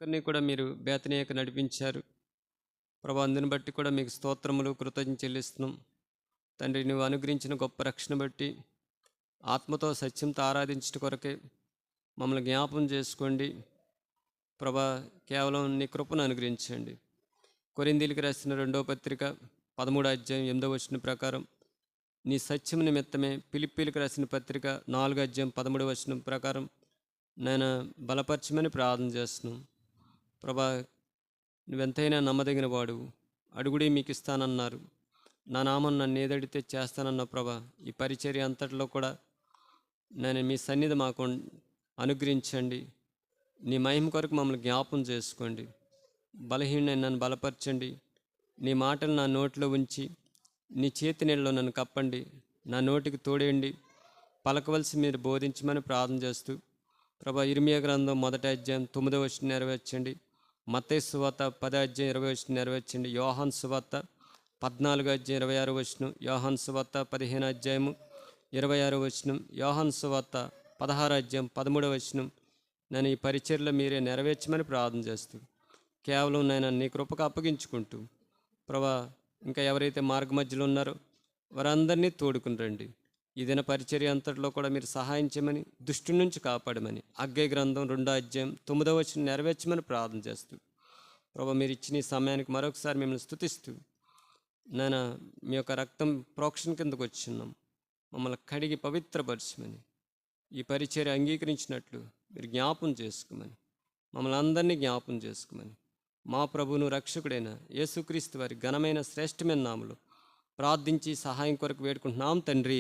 ఒక్కరిని కూడా మీరు బేతనీయకు నడిపించారు ప్రభా. అందుని బట్టి కూడా మీకు స్తోత్రములు కృతజ్ఞత చెల్లిస్తున్నాం తండ్రి. నువ్వు అనుగ్రహించిన గొప్ప రక్షణ బట్టి ఆత్మతో సత్యంతో ఆరాధించట కొరకే మమ్మల్ని జ్ఞాపం చేసుకోండి ప్రభా. కేవలం నీ కృపను అనుగ్రహించండి. కొరింథీయులకు రాసిన 2వ పత్రిక 13వ అధ్యాయం 8వ వచనం ప్రకారం నీ సత్యం నిమిత్తమే ఫిలిప్పీలకు రాసిన పత్రిక 4వ అధ్యాయం 13వ వచనం ప్రకారం నేను బలపరచమని ప్రార్థన చేస్తున్నాం ప్రభా. నువ్వెంతైనా నమ్మదగిన వాడు, అడుగుడి మీకు ఇస్తానన్నారు, నా నామం నన్ను ఏదడితే చేస్తానన్న ప్రభా. ఈ పరిచర్య అంతట్లో కూడా నేను మీ సన్నిధి మాకు అనుగ్రహించండి. నీ మహిమ కొరకు మమ్మల్ని జ్ఞాపం చేసుకోండి. బలహీన నన్ను బలపరచండి. నీ మాటలు నా నోట్లో ఉంచి నీ చేతి నీళ్ళలో నన్ను కప్పండి. నా నోటికి తోడేయండి. పలకవలసి మీరు బోధించమని ప్రార్థన చేస్తూ ప్రభా. ఇర్మియా గ్రంథం 1వ అధ్యాయం 9వ వచనం నెరవేర్చండి. మత్తయి సువార్త 10వ అధ్యాయం 20వ వచనం నెరవేర్చండి. యోహాను సువార్త 14వ అధ్యాయం 26వ వచనం, యోహాను సువార్త 15వ అధ్యాయము 26వ వచనం, యోహాను సువార్త 16వ అధ్యాయం 13వ వచనం నేను ఈ పరిచర్లో మీరే నెరవేర్చమని ప్రార్థన చేస్తూ కేవలం నేను నీ కృపకు అప్పగించుకుంటూ ప్రభా. ఇంకా ఎవరైతే మార్గ మధ్యలో ఉన్నారో వారందరినీ తోడుకుని రండి. ఈ దిన పరిచర్య అంతట్లో కూడా మీరు సహాయం చేయమని, దుష్టు నుంచి కాపాడమని హగ్గయి గ్రంథం 2వ అధ్యాయం 9వ వచనం నెరవేర్చమని ప్రార్థన చేస్తూ ప్రభా. మీరు ఇచ్చిన ఈ సమయానికి మరొకసారి మిమ్మల్ని స్తుతిస్తూ నేను మీ యొక్క రక్తం ప్రోక్షణ కిందకు వచ్చిన్నాం. మమ్మల్ని కడిగి పవిత్రపరచమని, ఈ పరిచర్య అంగీకరించినట్లు మీరు జ్ఞాపం చేసుకోమని, మమ్మల్ని అందరినీ జ్ఞాపం చేసుకోమని మా ప్రభువును రక్షకుడైన యేసుక్రీస్తు వారి ఘనమైన శ్రేష్టమైన నామములో ప్రార్థించి సహాయం కొరకు వేడుకుంటున్నాం తండ్రి.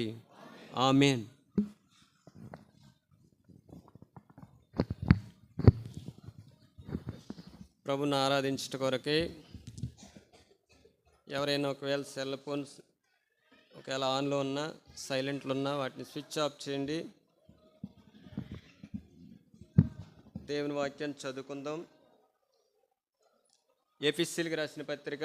ఆమేన్. ప్రభుని ఆరాధించట కొరకే ఎవరైనా ఒకవేళ సెల్ ఫోన్స్ ఒకవేళ ఆన్లో ఉన్నా సైలెంట్లో ఉన్నా వాటిని స్విచ్ ఆఫ్ చేయండి. దేవుని వాక్యాన్ని చదువుకుందాం. ఎఫెసీయులకు రాసిన పత్రిక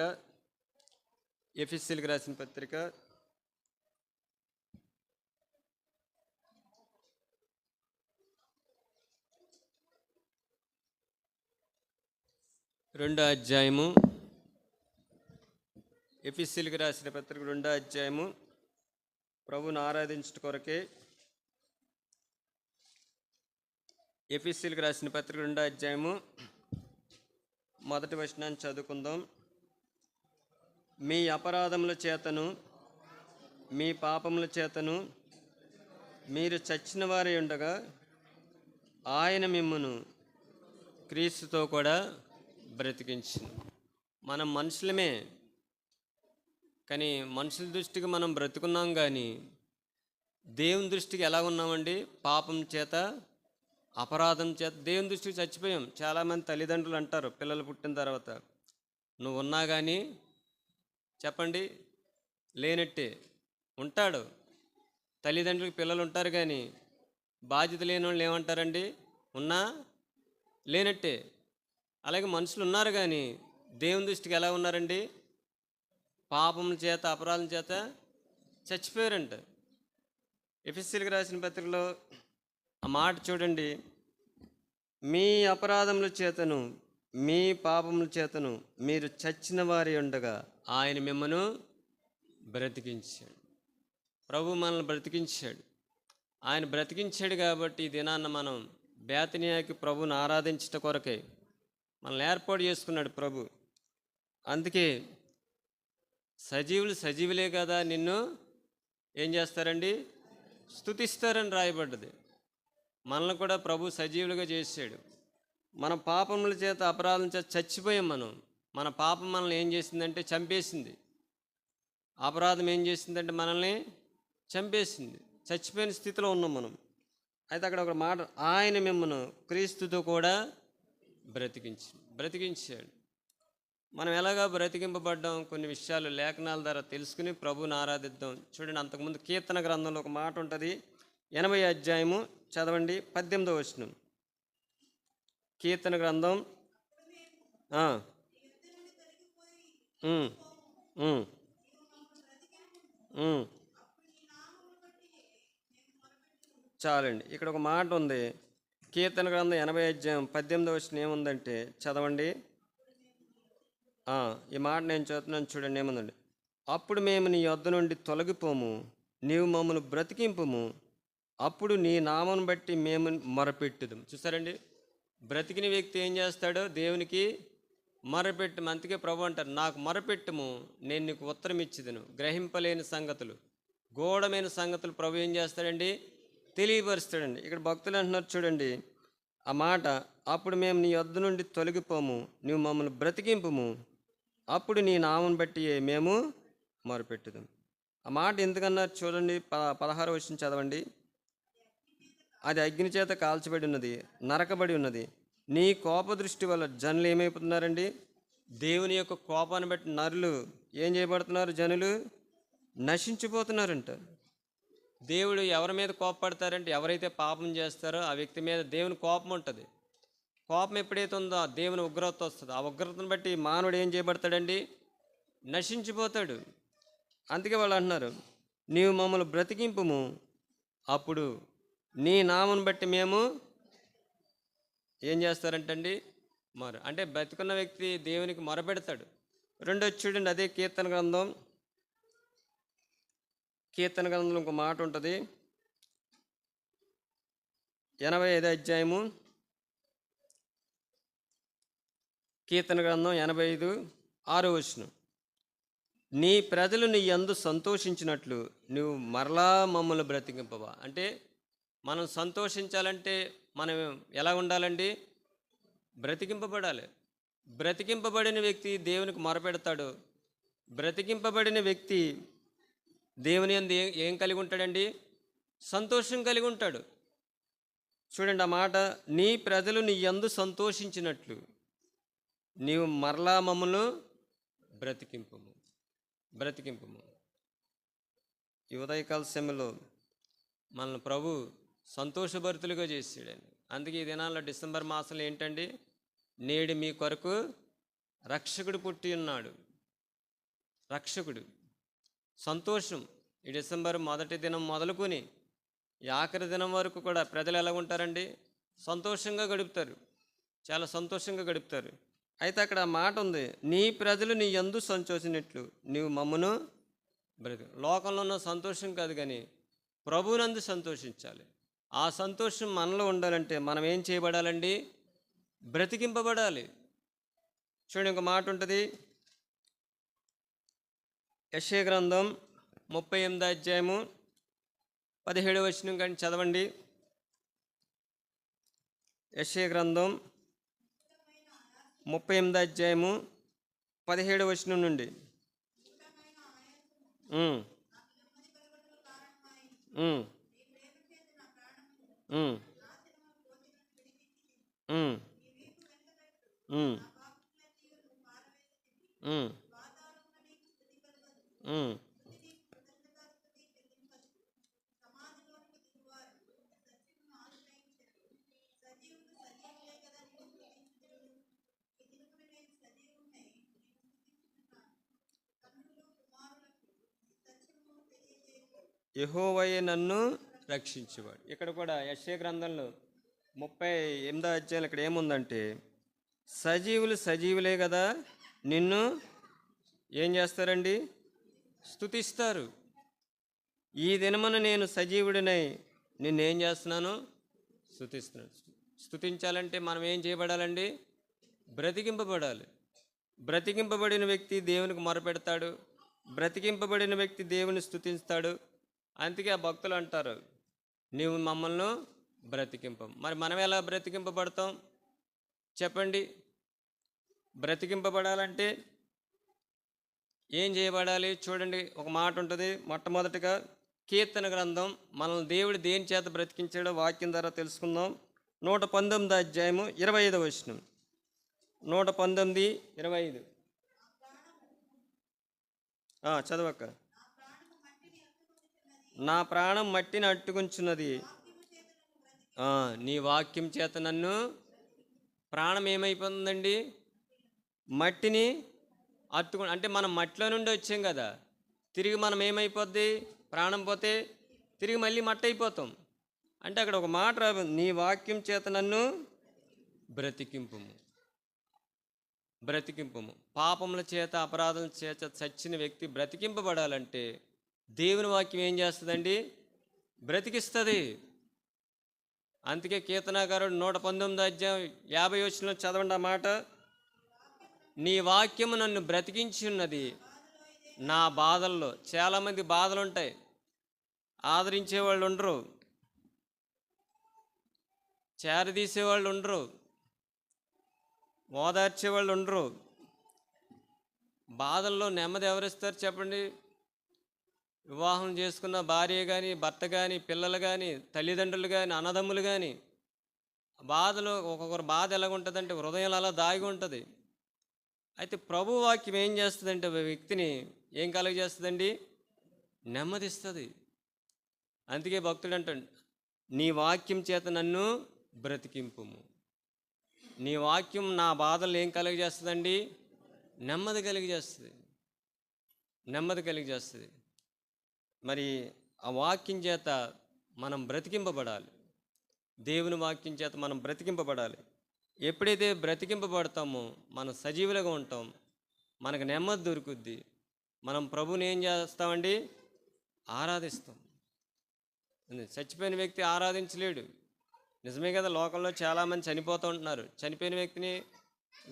2వ అధ్యాయము. ఎఫెసీయులకు రాసిన పత్రిక 2వ అధ్యాయము ప్రభువును ఆరాధించట కొరకే. ఎఫెసీయులకు రాసిన పత్రిక 2వ అధ్యాయము 1వ వచనాన్ని చదువుకుందాం. మీ అపరాధముల చేతను మీ పాపముల చేతను మీరు చచ్చిన వారై ఉండగా ఆయన మిమ్మును క్రీస్తుతో కూడా బ్రతికించును. మనం మనుషులమే, కానీ మనుషుల దృష్టికి మనం బ్రతుకున్నాం, కానీ దేవుని దృష్టికి ఎలా ఉన్నామండి? పాపం చేత అపరాధం చేత దేవుని దృష్టికి చచ్చిపోయాం. చాలామంది తల్లిదండ్రులు అంటారు పిల్లలు పుట్టిన తర్వాత, నువ్వు ఉన్నా కానీ చెప్పండి లేనట్టే ఉంటాడు. తల్లిదండ్రులకు పిల్లలు ఉంటారు, కానీ బాధ్యత లేని వాళ్ళు ఏమంటారండి? ఉన్నా లేనట్టే. అలాగే మనుషులు ఉన్నారు, కానీ దేవుని దృష్టికి ఎలా ఉన్నారండి? పాపం చేత అపరాధం చేత చచ్చిపోయారంట. ఎఫెసీయులకు రాసిన పత్రికలో ఆ మాట చూడండి. మీ అపరాధముల చేతను మీ పాపముల చేతను మీరు చచ్చిన వారి ఉండగా ఆయన మిమ్మను బ్రతికించాడు. ప్రభు మనల్ని బ్రతికించాడు. ఆయన బ్రతికించాడు కాబట్టి ఈ దినాన్న మనం బేతనీయకి ప్రభుని ఆరాధించట కొరకే మనల్ని ఏర్పాటు చేసుకున్నాడు ప్రభు. అందుకే సజీవులు సజీవులే కదా నిన్ను ఏం చేస్తారండి? స్తుతిస్తారని రాయబడ్డది. మనల్ని కూడా ప్రభు సజీవులుగా చేశాడు. మన పాపముల చేత అపరాధం చేత చచ్చిపోయాం. మన పాపం మనల్ని ఏం చేసిందంటే చంపేసింది. అపరాధం ఏం చేసిందంటే మనల్ని చంపేసింది. చచ్చిపోయిన స్థితిలో ఉన్నాం మనం. అయితే అక్కడ ఒక మాట, ఆయన మిమ్మను క్రీస్తుతో కూడా బ్రతికించాడు. మనం ఎలాగా బ్రతికింపబడ్డాం కొన్ని విషయాలు లేఖనాల ద్వారా తెలుసుకుని ప్రభువుని ఆరాధిద్దాం. చూడండి, అంతకుముందు కీర్తన గ్రంథంలో ఒక మాట ఉంటుంది. 80వ అధ్యాయము చదవండి, 18వ వచనం. కీర్తన గ్రంథం చాలండి. ఇక్కడ ఒక మాట ఉంది. కీర్తన గ్రంథం 80 అధ్యాయం 18వ వచనం ఏముందంటే చదవండి. ఈ మాట నేను చదువుతున్నాను చూడండి, ఏముందండి. అప్పుడు మేము నీ యొద్ద నుండి తొలగిపోము, నీవు మమ్మల్ని బ్రతికింపుము, అప్పుడు నీ నామను బట్టి మేము మొరపెట్టుదాం. చూసారండి, బ్రతికిన వ్యక్తి ఏం చేస్తాడో దేవునికి మొరపెట్టము. అందుకే ప్రభు అంటారు, నాకు మొరపెట్టుము, నేను నీకు ఉత్తరం ఇచ్చిదను. గ్రహింపలేని సంగతులు, గూఢమైన సంగతులు ప్రభు ఏం చేస్తాడండి, తెలియపరుస్తాడండి. ఇక్కడ భక్తులు అంటున్నారు చూడండి ఆ మాట, అప్పుడు మేము నీ యొద్ద నుండి తొలగిపోము, నువ్వు మమ్మల్ని బ్రతికింపుము, అప్పుడు నీ నామం బట్టి మేము మొరపెట్టుదాం. ఆ మాట ఎందుకన్నారు చూడండి, 16వ వచనం చదవండి. అది అగ్ని చేత కాల్చబడి ఉన్నది, నరకబడి ఉన్నది. నీ కోప దృష్టి వల్ల జనులు ఏమైపోతున్నారండి, దేవుని యొక్క కోపాన్ని బట్టి నరులు ఏం చేయబడుతున్నారు, జనులు నశించిపోతున్నారంట. దేవుడు ఎవరి మీద కోపపడతారంటే ఎవరైతే పాపం చేస్తారో ఆ వ్యక్తి మీద దేవుని కోపం ఉంటుంది. కోపం ఎప్పుడైతే ఉందో ఆ దేవుని ఉగ్రత వస్తుంది. ఆ ఉగ్రతను బట్టి మానవుడు ఏం చేయబడతాడండి, నశించిపోతాడు. అందుకే వాళ్ళు అంటున్నారు, నీవు మమ్మల్ని బ్రతికింపుము, అప్పుడు నీ నామను బట్టి మేము ఏం చేస్తారంటండి, అంటే బ్రతికున్న వ్యక్తి దేవునికి మొరపెడతాడు. రెండోది చూడండి, అదే కీర్తన గ్రంథంలో ఇంకో మాట ఉంటుంది. 85 అధ్యాయము కీర్తన గ్రంథం 85 6వ వచనం. నీ ప్రజలు నీ యందు సంతోషించినట్లు నువ్వు మరలా మమ్మల్ని బ్రతికింపవా. అంటే మనం సంతోషించాలంటే మనం ఎలా ఉండాలండి, బ్రతికింపబడాలి. బ్రతికింపబడిన వ్యక్తి దేవునికి మొరపెడతాడు. బ్రతికింపబడిన వ్యక్తి దేవుని యందు ఏం కలిగి ఉంటాడండి, సంతోషం కలిగి ఉంటాడు. చూడండి ఆ మాట, నీ ప్రజలు నీ యందు సంతోషించినట్లు నీవు మరలా మమ్మల్ని బ్రతికింపుము. ఈ ఉదయకాల సమయంలో మనల్ని ప్రభు సంతోషభరితులుగా చేసాడండి. అందుకే ఈ దినాల్లో డిసెంబర్ మాసంలో ఏంటండి, నేడు మీ కొరకు రక్షకుడు పుట్టి ఉన్నాడు. రక్షకుడు, సంతోషం. ఈ డిసెంబర్ మొదటి దినం మొదలుకొని ఈ ఆఖరి దినం వరకు కూడా ప్రజలు ఎలా ఉంటారండి, సంతోషంగా గడుపుతారు, చాలా సంతోషంగా గడుపుతారు. అయితే అక్కడ మాట ఉంది, నీ ప్రజలు నీ యందు సంతోషించినట్లు నీవు మమ్మను లోకంలో ఉన్న సంతోషం కాదు కానీ ప్రభువునందు సంతోషించాలి. ఆ సంతోషం మనలో ఉండాలంటే మనం ఏం చేయబడాలండి, బ్రతికింపబడాలి. చూడండి ఇంకో మాట ఉంటుంది, యెషయా గ్రంథం 38వ అధ్యాయము 17వ వచనం కానీ చదవండి. యెషయా గ్రంథం 38వ అధ్యాయము 17వ వచనం నుండి. ఉమ్, ఉమ్, ఉమ్, ఉమ్, ఉమ్, ఉమ్, ఉమ్. యెహోవాయే నన్ను రక్షించేవాడు. ఇక్కడ కూడా యెషయా గ్రంథంలో 38వ అధ్యాయంలో ఇక్కడ ఏముందంటే, సజీవులు సజీవులే కదా నిన్ను ఏం చేస్తారండి, స్తుతిస్తారు. ఈ దినమున నేను సజీవుడినై నిన్నేం చేస్తున్నాను, స్తుతిస్తున్నాను. స్తుతించాలంటే మనం ఏం చేయబడాలండి, బ్రతికింపబడాలి. బ్రతికింపబడిన వ్యక్తి దేవునికి మొరపెడతాడు, బ్రతికింపబడిన వ్యక్తి దేవుని స్తుతిస్తాడు. అందుకే ఆ భక్తులు అంటారు, నీవు మమ్మల్ని బ్రతికింపం. మరి మనం ఎలా బ్రతికింపబడతాం చెప్పండి. బ్రతికింపబడాలంటే ఏం చేయబడాలి చూడండి, ఒక మాట ఉంటుంది. మొట్టమొదటిగా కీర్తన గ్రంథం మనల్ని దేవుడు దేని చేత బ్రతికించాడో వాక్యం ద్వారా తెలుసుకుందాం. 119వ అధ్యాయము 25వ వచనం. 119:25 చదవక్క. నా ప్రాణం మట్టిని అట్టుకుంచున్నది, నీ వాక్యం చేత నన్ను. ప్రాణం ఏమైపోతుందండి, మట్టిని అంటే మనం మట్టిలో నుండి వచ్చాం కదా, తిరిగి మనం ఏమైపోద్ది, ప్రాణం పోతే తిరిగి మళ్ళీ మట్టి అయిపోతాం. అంటే అక్కడ ఒక మాట రాబోతుంది, నీ వాక్యం చేత నన్ను బ్రతికింపుము. బ్రతికింపుము. పాపముల చేత అపరాధముల చేత చచ్చిన వ్యక్తి బ్రతికింపబడాలంటే దేవుని వాక్యం ఏం చేస్తుందండి? బ్రతికిస్తుంది. అందుకే కీర్తనాకారుడు 119 అధ్యాయం 50 వచనంలో చదవండి ఆ మాట. నీ వాక్యము నన్ను బ్రతికించి ఉన్నది నా బాధల్లో. చాలామంది బాధలు ఉంటాయి, ఆదరించేవాళ్ళు ఉండరు, చేరదీసేవాళ్ళు ఉండరు, ఓదార్చేవాళ్ళు ఉండరు. బాధల్లో నెమ్మది ఎవరిస్తారు చెప్పండి? వివాహం చేసుకున్న భార్య కానీ, భర్త కానీ, పిల్లలు కానీ, తల్లిదండ్రులు కానీ, అన్నదమ్ములు కానీ. బాధలో ఒక్కొక్కరు బాధ ఎలాగుంటుందంటే హృదయంలో అలా దాగి ఉంటుంది. అయితే ప్రభు వాక్యం ఏం చేస్తుందంటే వ్యక్తిని ఏం కలుగజేస్తుందండి? నెమ్మదిస్తుంది. అందుకే భక్తుడు అంటాడు, నీ వాక్యం చేత నన్ను బ్రతికింపుము. నీ వాక్యం నా బాధలు ఏం కలుగజేస్తుందండి? నెమ్మది కలిగజేస్తుంది. నెమ్మది కలిగజేస్తుంది. మరి ఆ వాక్యం చేత మనం బ్రతికింపబడాలి. దేవుని వాక్యం చేత మనం బ్రతికింపబడాలి. ఎప్పుడైతే బ్రతికింపబడతామో మనం సజీవులుగా ఉంటాం, మనకు నెమ్మది దొరుకుద్ది. మనం ప్రభుని ఏం చేస్తామండి? ఆరాధిస్తాం. చచ్చిపోయిన వ్యక్తి ఆరాధించలేడు. నిజమే కదా, లోకంలో చాలామంది చనిపోతూ ఉంటున్నారు. చనిపోయిన వ్యక్తిని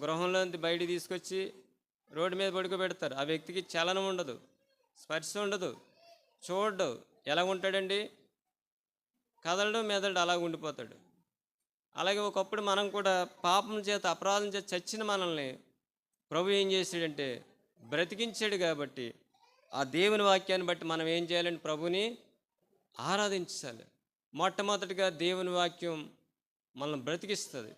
గృహంలోంచి బయటికి తీసుకొచ్చి రోడ్డు మీద పడుకోబెడతారు. ఆ వ్యక్తికి చలనం ఉండదు, స్పర్శ ఉండదు, చూడడు. ఎలా ఉంటాడండి? కదలడం మెదడు అలాగ ఉండిపోతాడు. అలాగే ఒకప్పుడు మనం కూడా పాపం చేత అపరాధం చేత చచ్చిన మనల్ని ప్రభు ఏం చేశాడంటే బ్రతికించాడు. కాబట్టి ఆ దేవుని వాక్యాన్ని బట్టి మనం ఏం చేయాలంటే ప్రభుని ఆరాధించాలి. మొట్టమొదటిగా దేవుని వాక్యం మనల్ని బ్రతికిస్తుంది.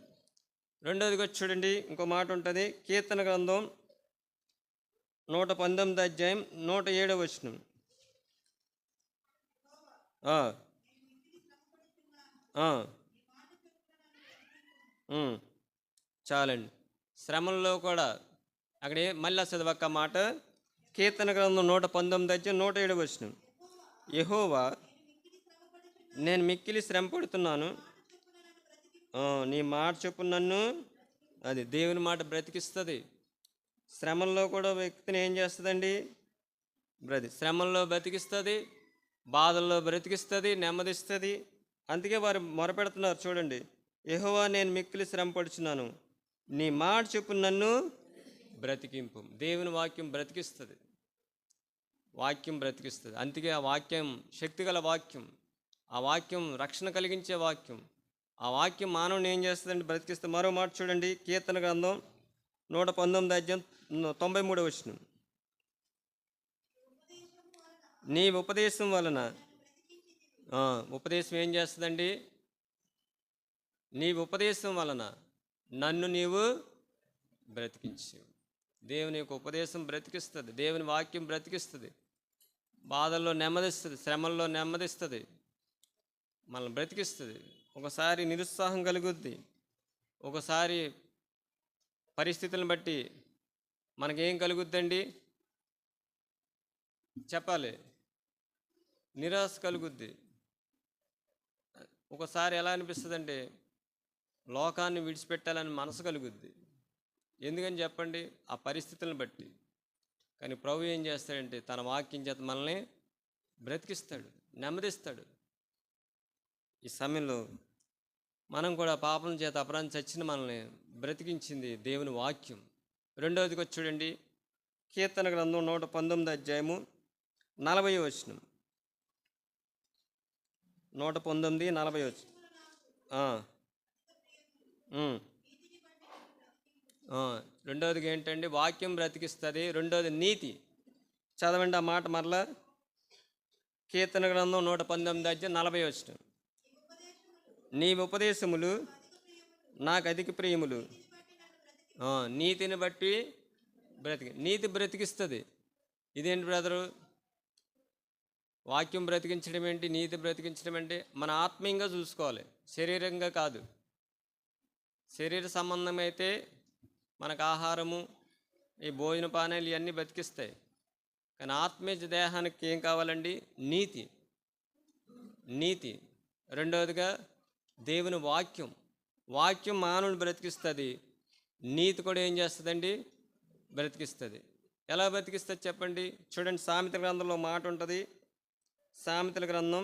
రెండోదిగా చూడండి, ఇంకో మాట ఉంటుంది. కీర్తన గ్రంథం 119 అధ్యాయం 107 వచనం. చాలండి. శ్రమల్లో కూడా అక్కడ మళ్ళీ చదవక్క మాట. కీర్తన గ్రంథం 119 అధ్యాయం 107 వచనం. యెహోవా నేను మిక్కిలి శ్రమ పడుతున్నాను, నీ మాట చొప్పున నన్ను. అది దేవుని మాట బ్రతికిస్తుంది. శ్రమల్లో కూడా వ్యక్తిని ఏం చేస్తుందండి? శ్రమల్లో బ్రతికిస్తుంది, బాధల్లో బ్రతికిస్తుంది, నెమ్మదిస్తుంది. అందుకే వారు మొరపెడుతున్నారు చూడండి, యెహోవా నేను మిక్కిలి శ్రమ పడుచున్నాను, నీ మాట చొప్పున నన్ను బ్రతికింపు. దేవుని వాక్యం బ్రతికిస్తుంది. వాక్యం బ్రతికిస్తుంది. అందుకే ఆ వాక్యం శక్తిగల వాక్యం. ఆ వాక్యం రక్షణ కలిగించే వాక్యం. ఆ వాక్యం మానవుని ఏం చేస్తుందంటే బ్రతికిస్తుంది. మరో మాట చూడండి, కీర్తన గ్రంథం 119 అధ్యాయం 93 వచనం. నీ ఉపదేశం వలన. ఉపదేశం ఏం చేస్తుందండి? నీ ఉపదేశం వలన నన్ను నీవు బ్రతికించు. దేవుని యొక్క ఉపదేశం బ్రతికిస్తుంది. దేవుని వాక్యం బ్రతికిస్తుంది. బాధల్లో నెమ్మదిస్తుంది, శ్రమల్లో నెమ్మదిస్తుంది, మనల్ని బ్రతికిస్తుంది. ఒకసారి నిరుత్సాహం కలుగుద్ది, ఒకసారి పరిస్థితులను బట్టి మనకేం కలుగుద్దండి చెప్పాలి? నిరాశ కలుగుద్ది. ఒకసారి ఎలా అనిపిస్తుందంటే లోకాన్ని విడిచిపెట్టాలని మనసు కలుగుద్ది. ఎందుకని చెప్పండి? ఆ పరిస్థితులను బట్టి. కానీ ప్రభు ఏం చేస్తాడంటే తన వాక్యం చేత మనల్ని బ్రతికిస్తాడు, నెమ్మదిస్తాడు. ఈ సమయంలో మనం కూడా పాపం చేత అపరాధం చచ్చిన మనల్ని బ్రతికించింది దేవుని వాక్యం. రెండవదికి వచ్చి చూడండి, కీర్తన గ్రంథం 119 అధ్యాయము 40 వచనం. 119, 40 వచనం. రెండవదిగా ఏంటండి? వాక్యం బ్రతికిస్తుంది. రెండవది నీతి. చదవండి ఆ మాట మరలా. కీర్తన గ్రంథం 119 అధ్యాయం 40 వచనం. నీ ఉపదేశములు నాకు అధిక ప్రియములు. నీతిని బట్టి నీతి బ్రతికిస్తుంది. ఇదేంటి బ్రదరు? వాక్యం బ్రతికించడం ఏంటి? నీతి బ్రతికించడం అంటే మన ఆత్మీయంగా చూసుకోవాలి, శరీరంగా కాదు. శరీర సంబంధం అయితే మనకు ఆహారము, ఈ భోజన పానీయాలు ఇవన్నీ బ్రతికిస్తాయి. కానీ ఆత్మీయ దేహానికి ఏం కావాలండి? నీతి. నీతి. రెండవదిగా దేవుని వాక్యం. వాక్యం మానవుని బ్రతికిస్తుంది. నీతి కూడా ఏం చేస్తుందండి? బ్రతికిస్తుంది. ఎలా బ్రతికిస్తుంది చెప్పండి? చూడండి, సామెతల గ్రంథంలో మాట ఉంటుంది. సామెతల గ్రంథం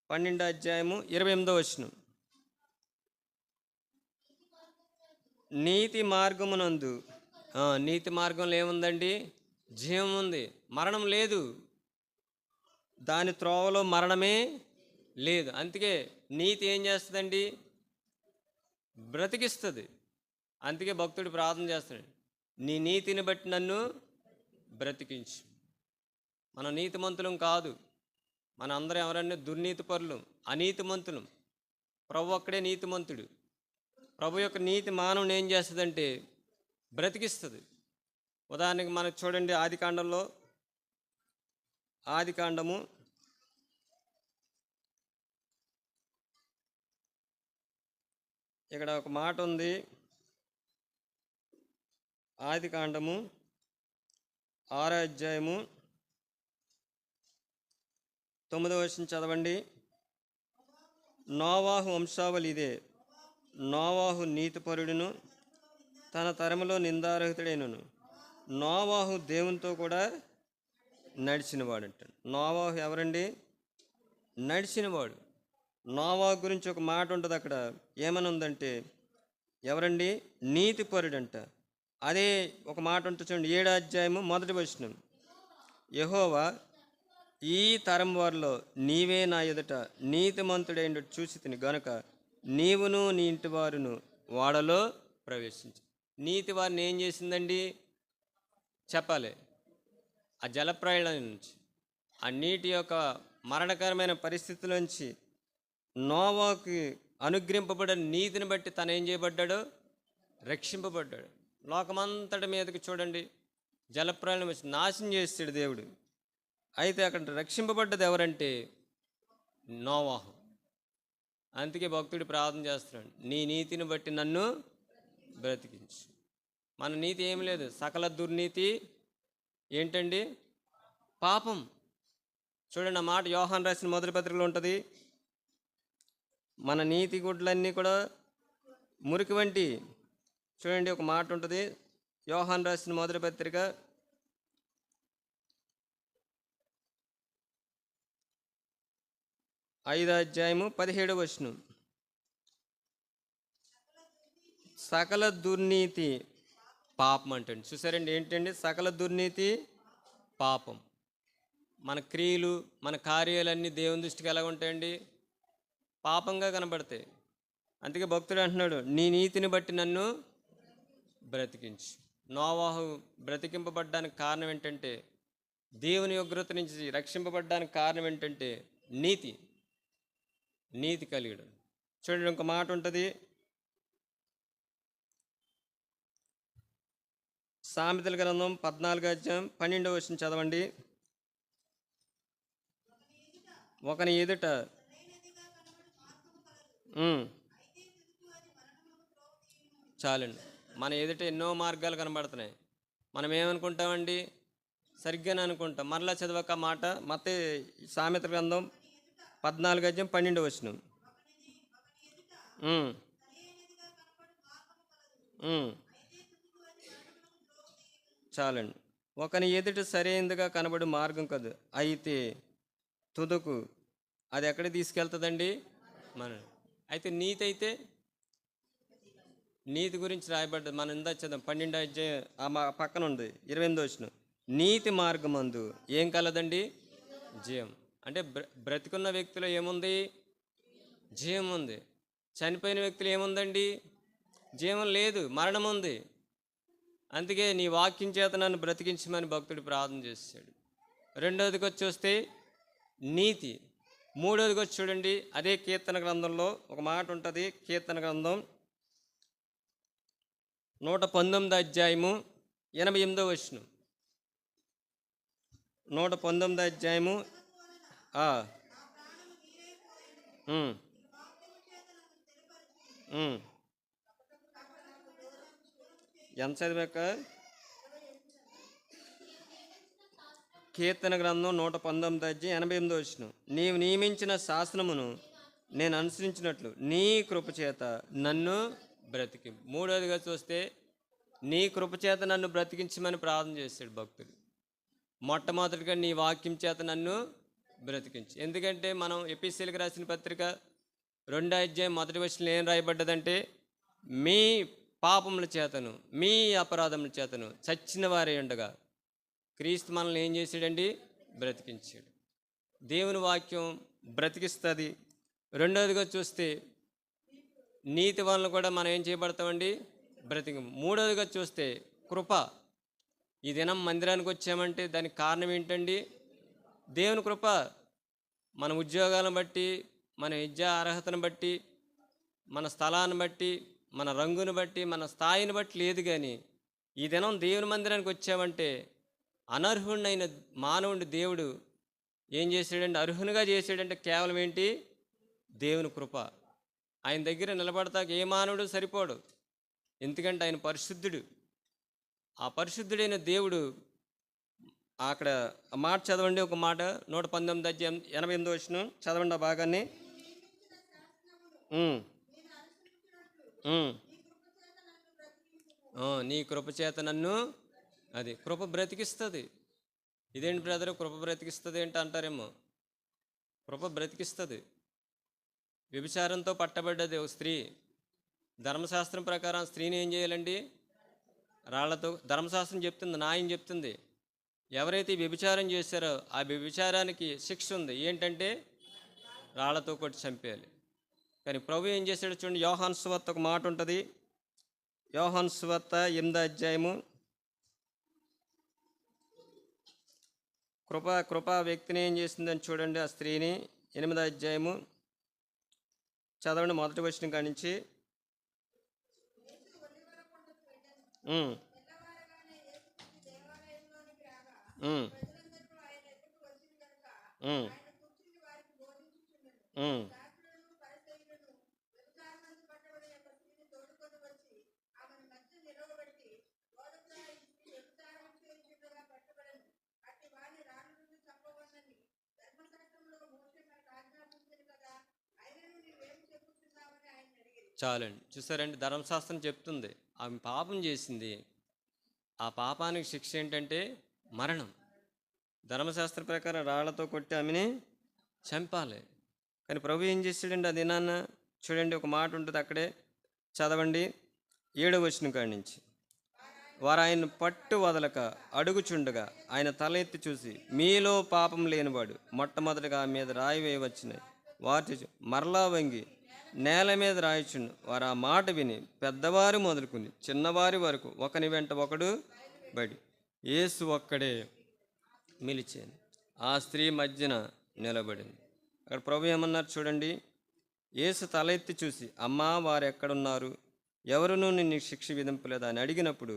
12వ అధ్యాయము 28వ వచనం. నీతి మార్గమునందు, నీతి మార్గంలో ఏముందండి? జీవం ఉంది, మరణం లేదు. దాని త్రోవలో మరణమే లేదు. అందుకే నీతి ఏం చేస్తుందండి? బ్రతికిస్తుంది. అందుకే భక్తుడు ప్రార్థన చేస్తాడు, నీ నీతిని బట్టి నన్ను బ్రతికించు. మనం నీతిమంతులం కాదు. మన అందరం ఎవరన్నా దుర్నీతి పరులు, అనీతిమంతులం. ప్రభు ఒక్కడే నీతిమంతుడు. ప్రభు యొక్క నీతి మానవుని ఏం చేస్తుందంటే బ్రతికిస్తుంది. ఉదాహరణకి మనకు చూడండి, ఆదికాండము ఇక్కడ ఒక మాట ఉంది. ఆదికాండము 6వ అధ్యాయము 9వ వచనం చదవండి. నోవాహు వంశావళి ఇదే. నోవాహు నీతిపరుడును, తన తరములో నిందారహితుడైనను. నోవాహు దేవునితో కూడా నడిచినవాడంట. నోవాహు ఎవరండి? నడిచినవాడు. నోవాహు గురించి ఒక మాట ఉంటుంది అక్కడ. ఏమని ఉందంటే, ఎవరండి? నీతిపరుడంట. అదే ఒక మాట ఉంటుంది చూడండి, 7వ అధ్యాయము 1వ వచనం. యెహోవా, ఈ తరం వారిలో నీవే నా ఎదుట నీతిమంతుడైన చూసి తిని గనుక నీవును నీ ఇంటి వారును వాడలో ప్రవేశించు. నీతి వారిని ఏం చేసిందండి? చెప్పాలి. ఆ జలప్రళయం నుంచి, ఆ నీటి యొక్క మరణకరమైన పరిస్థితుల్లోంచి నోవాకి అనుగ్రహింపబడిన నీతిని బట్టి తను ఏం చేయబడ్డాడు? రక్షింపబడ్డాడు. లోకమంతటి మీదకి చూడండి, జలప్రళయం వచ్చి నాశనం చేస్తాడు దేవుడు. అయితే అక్కడ రక్షింపబడ్డది ఎవరంటే నోవాహు. అందుకే భక్తుడు ప్రార్థన చేస్తున్నాడు, నీ నీతిని బట్టి నన్ను బ్రతికించు. మన నీతి ఏమి లేదు, సకల దుర్నీతి ఏంటండి? పాపం. చూడండి, ఆ మాట యోహాను రాసిన మొదటి పత్రికలో ఉంటుంది. మన నీతి గుడ్లన్నీ కూడా మురికి వంటి. చూడండి, ఒక మాట ఉంటుంది, యోహాను రాసిన మొదటి పత్రిక 5వ అధ్యాయము 17వ వచనం. సకల దుర్నీతి పాపం అంటండి. చూసారండి, ఏంటండి సకల దుర్నీతి? పాపం. మన క్రియలు, మన కార్యాలన్నీ దేవుని దృష్టికి ఎలా ఉంటాయండి? పాపంగా కనబడతాయి. అందుకే భక్తుడు అంటున్నాడు, నీ నీతిని బట్టి నన్ను బ్రతికించు. నోవాహు బ్రతికింపబడ్డానికి కారణం ఏంటంటే, దేవుని ఉగ్రత నుంచి రక్షింపబడ్డానికి కారణం ఏంటంటే నీతి కలిగడం. చూడండి, ఒక మాట ఉంటుంది, సామెతల గ్రంథం 14వ అధ్యాయం 12వ వచనం చదవండి. ఒకని ఎదుట చాలండి, మన ఎదుట ఎన్నో మార్గాలు కనబడుతున్నాయి. మనం ఏమనుకుంటామండి? సరిగ్గానే అనుకుంటాం. మరలా చదవక మాట, మత్తయి సామెతల గ్రంథం 14వ అధ్యాయం 12వ వచనం. చాలండి, ఒకని ఎదుట సరైనదిగా కనబడి మార్గం కాదు, అయితే తుదకు అది ఎక్కడ తీసుకెళ్తుందండి? అయితే నీతి, అయితే నీతి గురించి రాయబడ్డది. మనం ఇందా చదువు 12వ అధ్యాయం ఆ పక్కన ఉంది 28వ వచనం. నీతి మార్గమందు ఏం కలదండి? జీవం. అంటే బ్రతికున్న వ్యక్తిలో ఏముంది? జీవం ఉంది. చనిపోయిన వ్యక్తులు ఏముందండి? జీవం లేదు, మరణం ఉంది. అందుకే నీ వాక్యం చేత నన్ను బ్రతికించమని భక్తుడు ప్రార్థన చేశాడు. రెండవదికి వచ్చి చూస్తే నీతి. మూడవదికి వచ్చి చూడండి, అదే కీర్తన గ్రంథంలో ఒక మాట ఉంటుంది. కీర్తన గ్రంథం 119వ అధ్యాయము 88వ వచనం. 119వ అధ్యాయము ఎంత చదివాక కీర్తన గ్రంథం 119 నీవు నియమించిన శాసనమును నేను అనుసరించినట్లు నీ కృపచేత నన్ను బ్రతికి. మూడోదిగా చూస్తే నీ కృపచేత నన్ను బ్రతికించమని ప్రార్థన చేశాడు భక్తుడు. మొట్టమొదటిగా నీ వాక్యం చేత నన్ను బ్రతికించు. ఎందుకంటే మనం ఎపిసీలకు రాసిన పత్రిక 2:1 ఏం రాయబడ్డదంటే, మీ పాపముల చేతను మీ అపరాధముల చేతను చచ్చిన వారే ఉండగా క్రీస్తు మనల్ని ఏం చేశాడండి? బ్రతికించాడు. దేవుని వాక్యం బ్రతికిస్తుంది. రెండవదిగా చూస్తే నీతి వలన కూడా మనం ఏం చేయబడతామండి? బ్రతికి. మూడవదిగా చూస్తే కృప. ఈ దినం మందిరానికి వచ్చామంటే దానికి కారణం ఏంటండి? దేవుని కృప. మన ఉద్యోగాలను బట్టి, మన విద్యా అర్హతను బట్టి, మన స్థలాన్ని బట్టి, మన రంగును బట్టి, మన స్థాయిని బట్టి లేదు. కానీ ఈ దినం దేవుని మందిరానికి వచ్చామంటే అనర్హుడైన మానవుడి దేవుడు ఏం చేశాడంటే అర్హునిగా చేశాడంటే కేవలం ఏంటి? దేవుని కృప. ఆయన దగ్గర నిలబడతాక ఏ మానవుడు సరిపోడు. ఎందుకంటే ఆయన పరిశుద్ధుడు. ఆ పరిశుద్ధుడైన దేవుడు అక్కడ మాట చదవండి, ఒక మాట 119:88 చదవండి ఆ భాగాన్ని. నీ కృపచేత నన్ను, అది కృప బ్రతికిస్తుంది. ఇదేంటి బ్రదర్ కృప బ్రతికిస్తుంది ఏంటి అంటారేమో. కృప బ్రతికిస్తుంది. వ్యభిచారంతో పట్టబడ్డది ఒక స్త్రీ. ధర్మశాస్త్రం ప్రకారం స్త్రీని ఏం చేయాలండి? రాళ్లతో. ధర్మశాస్త్రం చెప్తుంది, న్యాయం చెప్తుంది. ఎవరైతే వ్యభిచారం చేశారో ఆ వ్యభిచారానికి శిక్ష ఉంది. ఏంటంటే రాళ్లతో కొట్టి చంపేయాలి. కానీ ప్రభు ఏం చేశాడు చూడండి. యోహాను సువార్త ఒక మాట ఉంటుంది. యోహాను సువార్త 8 కృపా వ్యక్తిని ఏం చేసిందని చూడండి. ఆ స్త్రీని 8 చదవండి, మొదటి వచనం కాడి నుంచి. చాలండి. చూసారండి, ధర్మశాస్త్రం చెప్తుంది ఆమె పాపం చేసింది. ఆ పాపానికి శిక్ష ఏంటంటే మరణం. ధర్మశాస్త్ర ప్రకారం రాళ్లతో కొట్టి ఆమెని చంపాలి. కానీ ప్రభు ఏం చేశాడండి ఆ దినాన్న? చూడండి, ఒక మాట ఉంటుంది అక్కడే, చదవండి 7వ వచనం కాడి నుంచి. వారు ఆయన పట్టు వదలక అడుగుచుండగా ఆయన తల ఎత్తి చూసి, మీలో పాపం లేనివాడు మొట్టమొదటిగా ఆమె మీద రాయి వేయవచ్చినాయి. వాటి మరలా వంగి నేల మీద రాయిచుండు. వారు ఆ మాట విని పెద్దవారు మొదలుకుని చిన్నవారి వరకు ఒకని వెంట ఒకడు బడి. యేసు ఒక్కడే మిలిచాను. ఆ స్త్రీ మధ్యన నిలబడింది. అక్కడ ప్రభు ఏమన్నారు చూడండి. యేసు తల ఎత్తి చూసి, అమ్మా వారు ఎక్కడున్నారు? ఎవరునూ నిన్ను శిక్ష విధింపలేదా అని అడిగినప్పుడు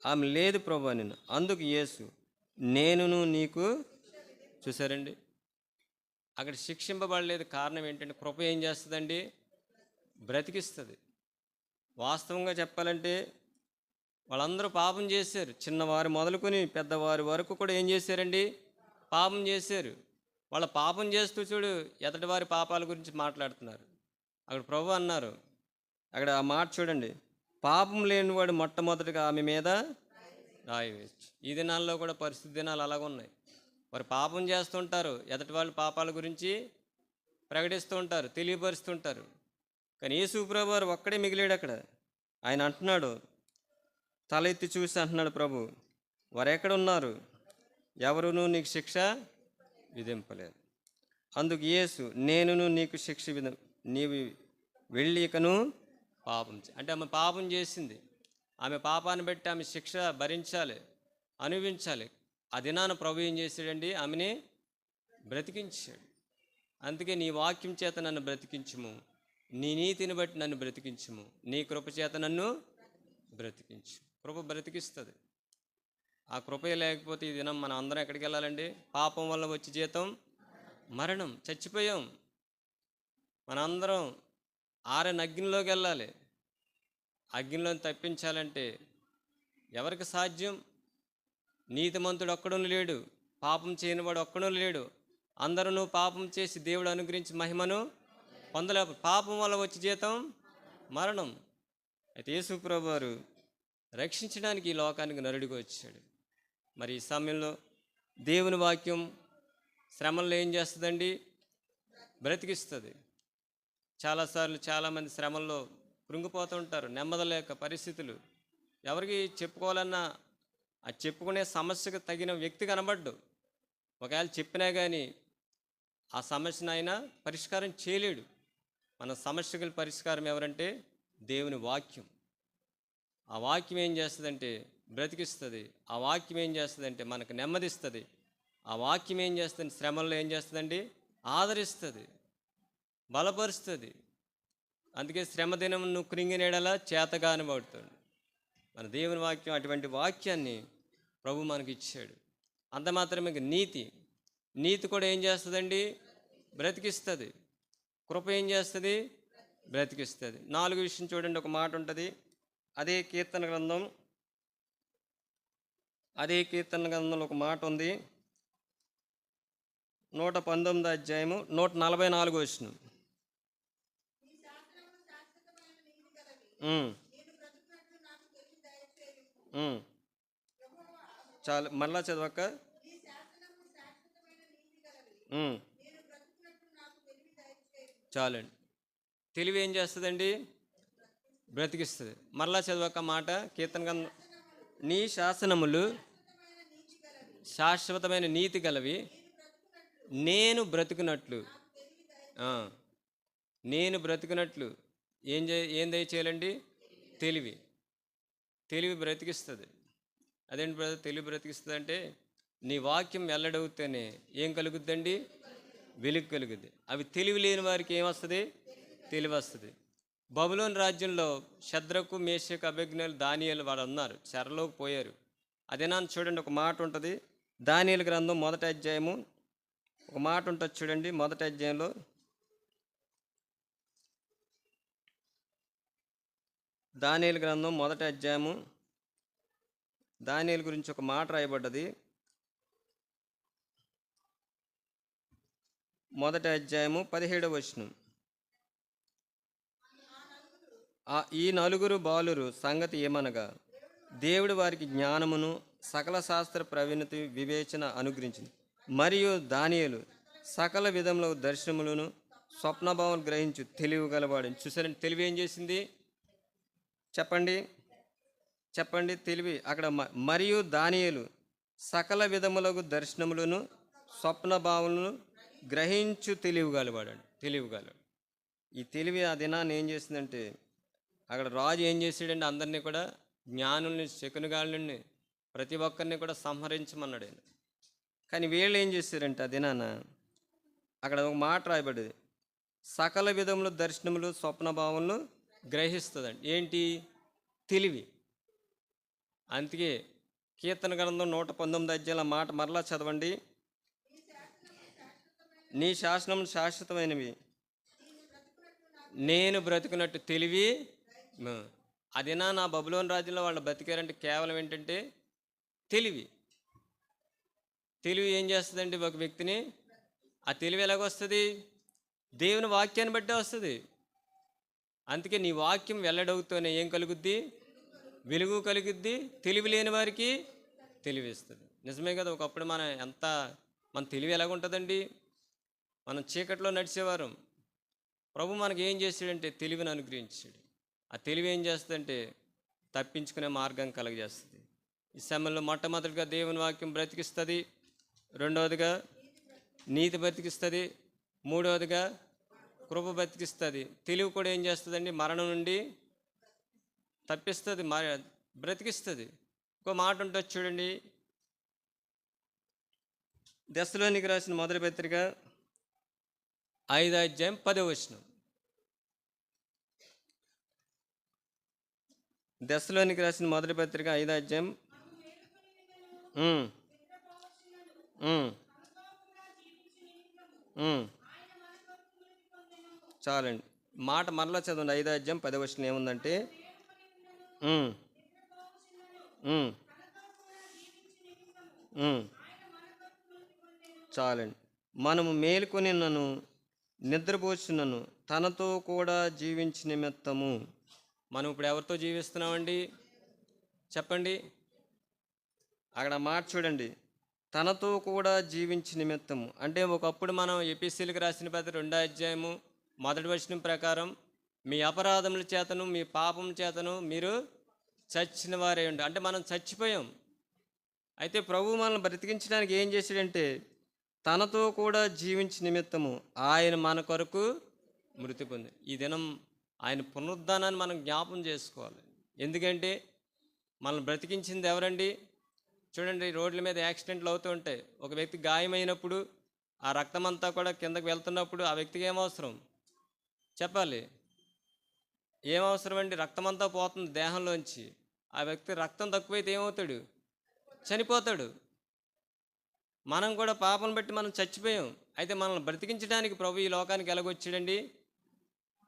ఆమె లేదు ప్రభు అని. అందుకు యేసు, నేనును నీకు. చూసారండి, అక్కడ శిక్షింపబడలేదు. కారణం ఏంటంటే కృప ఏం చేస్తుందండి? బ్రతికిస్తుంది. వాస్తవంగా చెప్పాలంటే వాళ్ళందరూ పాపం చేశారు. చిన్నవారు మొదలుకొని పెద్దవారి వరకు కూడా ఏం చేశారండి? పాపం చేశారు. వాళ్ళ పాపం చేస్తూ చూడు ఎదటి వారి పాపాల గురించి మాట్లాడుతున్నారు. అక్కడ ప్రభు అన్నారు, అక్కడ ఆ మాట చూడండి, పాపం లేనివాడు మొట్టమొదటిగా ఆమె మీద రాయి వేయచ్చు. ఈ దినాల్లో కూడా పరిస్థితి దినాలు అలాగున్నాయి. వారు పాపం చేస్తుంటారు, ఎదటి వాళ్ళ పాపాల గురించి ప్రకటిస్తూ ఉంటారు, తెలియపరుస్తుంటారు. కానీ యేసు ప్రభు వారు ఒక్కడే మిగిలాడు అక్కడ. ఆయన అంటున్నాడు, తల ఎత్తి చూసి అంటున్నాడు ప్రభు, వారు ఎక్కడ ఉన్నారు? ఎవరునూ నీకు శిక్ష విధింపలేదు. అందుకు యేసు, నేనును నీకు శిక్ష నీవు వెళ్ళి ఇకను పాపం అంటే ఆమె పాపం చేసింది. ఆమె పాపాన్ని బట్టి ఆమె శిక్ష భరించాలి, అనుభవించాలి. ఆ దినాన ప్రభు ఏం చేశాడండి? ఆమెని బ్రతికించాడు. అందుకే నీ వాక్యం చేత నన్ను బ్రతికించుము, నీ నీతిని బట్టి నన్ను బ్రతికించుము, నీ కృప చేత నన్ను బ్రతికించు. కృప బ్రతికిస్తుంది. ఆ కృపే లేకపోతే ఈ దినం మనం అందరం ఎక్కడికి వెళ్ళాలండి? పాపం వల్ల వచ్చే జీతం మరణం. చచ్చిపోయాం. మనందరం ఆరని అగ్నిలోకి వెళ్ళాలి. అగ్నిలో తప్పించాలంటే ఎవరికి సాధ్యం? నీతిమంతుడు ఒక్కడు లేడు, పాపం చేయనివాడు ఒక్కడూ లేడు. అందరూ పాపం చేసి దేవుడు అనుగ్రహించి మహిమను పొందలే. పాపం వల్ల వచ్చే జీతం మరణం. అయితే యేసు ప్రభువు వారు రక్షించడానికి ఈ లోకానికి నరుడిగా వచ్చాడు. మరి ఈ సమయంలో దేవుని వాక్యం శ్రమల్లో ఏం చేస్తుందండి? బ్రతికిస్తుంది. చాలాసార్లు చాలామంది శ్రమల్లో కృంగిపోతూ ఉంటారు, నెమ్మదలేక పరిస్థితులు. ఎవరికి చెప్పుకోవాలన్నా ఆ చెప్పుకునే సమస్యకు తగిన వ్యక్తి కనబడ్డు. ఒకవేళ చెప్పినా కానీ ఆ సమస్యను ఆయన పరిష్కారం చేయలేడు. మన సమస్యకు పరిష్కారం ఎవరంటే దేవుని వాక్యం. ఆ వాక్యం ఏం చేస్తుందంటే బ్రతికిస్తుంది. ఆ వాక్యం ఏం చేస్తుందంటే మనకు నెమ్మదిస్తుంది. ఆ వాక్యం ఏం చేస్తుంది? శ్రమల్లో ఏం చేస్తుందండి? ఆదరిస్తుంది, బలపరుస్తుంది. అందుకే శ్రమ దినం నువ్వు కృంగినేడలా చేతగాని పడుతుంది. మన దేవుని వాక్యం అటువంటి వాక్యాన్ని ప్రభు మనకి ఇచ్చాడు. అంత మాత్రమే నీతి కూడా ఏం చేస్తుందండి? బ్రతికిస్తుంది. కృప ఏం చేస్తుంది? బ్రతికిస్తుంది. 4 విషయం చూడండి, ఒక మాట ఉంటుంది. అదే కీర్తన గ్రంథంలో ఒక మాట ఉంది. 119 అధ్యాయము 144 వచనం. చాలు, మళ్ళా చదవక. చాలండి. తెలివి ఏం చేస్తుందండి? బ్రతికిస్తుంది. మరలా చదవక మాట. కీర్తన గ్రంథం, నీ శాసనములు శాశ్వతమైన నీతి గలవి, నేను బ్రతుకున్నట్లు ఏం దయచేయాలండి? తెలివి బ్రతికిస్తుంది. అదేంటి బ్రదర్ తెలివి బ్రతికిస్తుంది అంటే, నీ వాక్యం వెల్లడవుతేనే ఏం కలుగుద్దండి? వెలుగు కలుగుద్ది. అవి తెలివి లేని వారికి ఏమొస్తుంది? తెలివి వస్తుంది. బబులోను రాజ్యంలో శద్రకు, మేషకు, అబేద్నెగోలు, దానియేలు వాడు ఉన్నారు, చెరలోకి పోయారు. అదేనా చూడండి, ఒక మాట ఉంటుంది. దానియేలు గ్రంథం 1వ అధ్యాయము ఒక మాట ఉంటుంది చూడండి. 1వ అధ్యాయంలో దానియేలు గ్రంథం 1వ అధ్యాయము దానియేలు గురించి ఒక మాట రాయబడ్డది. 1వ అధ్యాయము 17వ వచనం. ఈ 4 బాలురు సంగతి ఏమనగా, దేవుడు వారికి జ్ఞానమును సకల శాస్త్ర ప్రవీణత వివేచన అనుగ్రహించింది. మరియు దానియేలు సకల విధముల దర్శనములను స్వప్నభావం గ్రహించు తెలివి గలవాడు. చూసారండి, తెలివి ఏం చేసింది? చెప్పండి తెలివి అక్కడ. మరియు దానియేలు సకల విధములకు దర్శనములను స్వప్నభావములను గ్రహించు తెలివిగలవాడు. ఈ తెలివి ఆ దినాన్ని ఏం చేసిందంటే, అక్కడ రాజు ఏం చేశాడంటే అందరినీ కూడా, జ్ఞానుల్ని, శకునగాళ్ళని, ప్రతి ఒక్కరిని కూడా సంహరించమన్నాడు ఆయన. కానీ వీళ్ళు ఏం చేశారంటే ఆ దినాన అక్కడ ఒక మాట రాయబడ్డది, సకల విధముల దర్శనములు స్వప్నభావములను గ్రహిస్తుందండి. ఏంటి? తెలివి. అందుకే కీర్తన గ్రంథం 119 అధ్యాయంలో మాట మరలా చదవండి. నీ శాసనం శాశ్వతమైనవి, నేను బ్రతుకున్నట్టు తెలివి. అదేనా నా బబులోను రాజ్యంలో వాళ్ళు బతికారంటే కేవలం ఏంటంటే తెలివి ఏం చేస్తుందండి ఒక వ్యక్తిని? ఆ తెలివి ఎలాగొస్తుంది? దేవుని వాక్యాన్ని బట్టే వస్తుంది. అందుకే నీ వాక్యం వెల్లడవుతూనే ఏం కలుగుద్ది? వెలుగు కలుగుద్ది. తెలివి లేని వారికి తెలివిస్తుంది. నిజమే కదా. ఒకప్పుడు మన తెలివి ఎలాగుంటుందండి? మనం చీకట్లో నడిచేవారు. ప్రభు మనకి ఏం చేశాడంటే తెలివిని అనుగ్రహించాడు. ఆ తెలివి ఏం చేస్తుందంటే తప్పించుకునే మార్గం కలగజేస్తుంది. ఈ సమయంలో మొట్టమొదటిగా దేవుని వాక్యం బ్రతికిస్తుంది, రెండవదిగా నీతి బ్రతికిస్తుంది, మూడవదిగా కృప బ్రతికిస్తుంది. తెలివి కూడా ఏం చేస్తుందండి? మరణం నుండి తప్పిస్తుంది, బ్రతికిస్తుంది. ఇంకో మాట ఉంటుంది చూడండి, దెస్సలోనికి రాసిన మొదటి పత్రిక 5వ అధ్యాయం 10వ వచనం. దెస్సలోనికి రాసిన మొదటి పత్రిక 5వ అధ్యాయం. చాలండి, మాట మరలా చదవండి. 5వ అధ్యాయం 10వ వచనం ఏముందంటే, చాలండి. మనము మేలుకొని నన్ను నిద్రపోచున్నను తనతో కూడా జీవించి నిమిత్తము. మనం ఇప్పుడు ఎవరితో జీవిస్తున్నామండి చెప్పండి? అక్కడ మాట చూడండి. తనతో కూడా జీవించి నిమిత్తము అంటే ఒకప్పుడు మనం ఎపిసీలకు రాసిన పత్రిక 2వ అధ్యాయము 1వ వచనం ప్రకారం మీ అపరాధముల చేతను మీ పాపం చేతను మీరు చచ్చిన వారే ఉండి అంటే మనం చచ్చిపోయాం. అయితే ప్రభువు మనల్ని బ్రతికించడానికి ఏం చేశాడంటే తనతో కూడా జీవించి నిమిత్తము ఆయన మన కొరకు మృతి పొంది. ఈ దినం ఆయన పునరుద్ధానాన్ని మనం జ్ఞాపం చేసుకోవాలి. ఎందుకంటే మనల్ని బ్రతికించింది ఎవరండి? చూడండి, రోడ్ల మీద యాక్సిడెంట్లు అవుతూ ఉంటాయి. ఒక వ్యక్తి గాయమైనప్పుడు ఆ రక్తం అంతా కూడా కిందకు వెళ్తున్నప్పుడు ఆ వ్యక్తికి ఏమవసరం చెప్పాలి? ఏమవసరం అండి? రక్తం అంతా పోతుంది దేహంలోంచి. ఆ వ్యక్తి రక్తం తక్కువైతే ఏమవుతాడు? చనిపోతాడు. మనం కూడా పాపం బట్టి మనం చచ్చిపోయాం. అయితే మనల్ని బ్రతికించడానికి ప్రభు ఈ లోకానికి ఎలాగొచ్చాడండి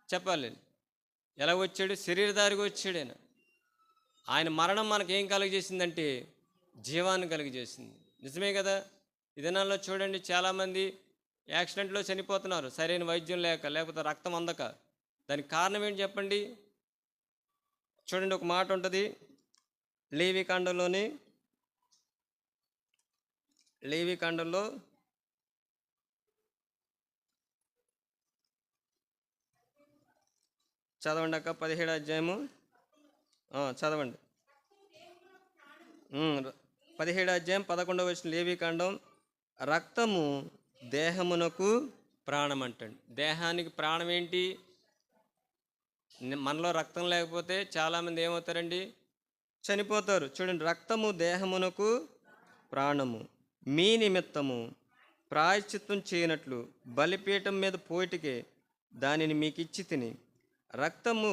చెప్పాలి? ఎలాగొచ్చాడు? శరీరధారిగా వచ్చాడు ఆయన. ఆయన మరణం మనకేం కలుగజేసిందంటే జీవాన్ని కలుగజేసింది. నిజమే కదా? ఈ దినాల్లో చూడండి, చాలామంది యాక్సిడెంట్లో చనిపోతున్నారు సరైన వైద్యం లేక, లేకపోతే రక్తం అందక. దానికి కారణం ఏంటి చెప్పండి? చూడండి, ఒక మాట ఉంటుంది లేవికాండంలో చదవండి అక్క, 17వ అధ్యాయము చదవండి. 17వ అధ్యాయం 11వ వచనం లేవికాండం. రక్తము దేహమునకు ప్రాణం అంటండి. దేహానికి ప్రాణం ఏంటి? మనలో రక్తం లేకపోతే చాలామంది ఏమవుతారండి? చనిపోతారు. చూడండి, రక్తము దేహమునకు ప్రాణము, మీ నిమిత్తము ప్రాయశ్చిత్తం చేయనట్లు బలిపీఠం మీద పోయిటికే దానిని మీకు ఇచ్చి తిని, రక్తము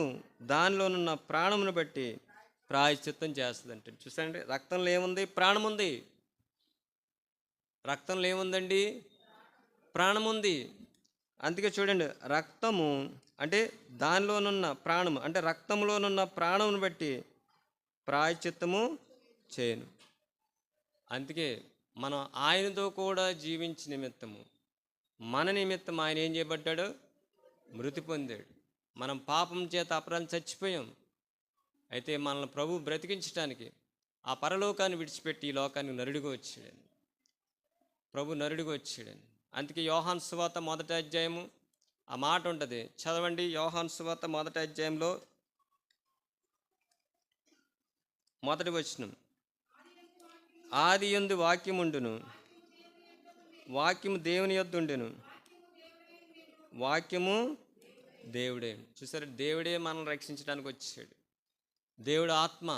దానిలోనున్న ప్రాణమును బట్టి ప్రాయశ్చిత్తం చేస్తుందంటే. చూసండి, రక్తంలో ఏముంది? ప్రాణం ఉంది. రక్తంలో ఏముందండి? ప్రాణం ఉంది. అందుకే చూడండి, రక్తము అంటే దానిలోనున్న ప్రాణము అంటే రక్తంలోనున్న ప్రాణమును బట్టి ప్రాయశ్చిత్తము చేయను. అందుకే మనం ఆయనతో కూడా జీవించి నిమిత్తము మన నిమిత్తం ఆయన ఏం చేయబడ్డాడు? మృతి పొందాడు. మనం పాపం చేత అపరాధం చచ్చిపోయాం. అయితే మనల్ని ప్రభు బ్రతికించడానికి ఆ పరలోకాన్ని విడిచిపెట్టి ఈ లోకానికి నరుడిగా వచ్చాడని, ప్రభు నరుడిగా వచ్చాడని. అందుకే యోహాను సువార్త 1వ అధ్యాయము ఆ మాట ఉంటుంది, చదవండి. యోహాను సువార్త 1వ అధ్యాయంలో 1వ వచనం. ఆదియందు వాక్యముండును, వాక్యము దేవుని యొద్ద ఉండెను, వాక్యము దేవుడే. చూసారు, దేవుడే మనల్ని రక్షించడానికి వచ్చాడు. దేవుడు ఆత్మ,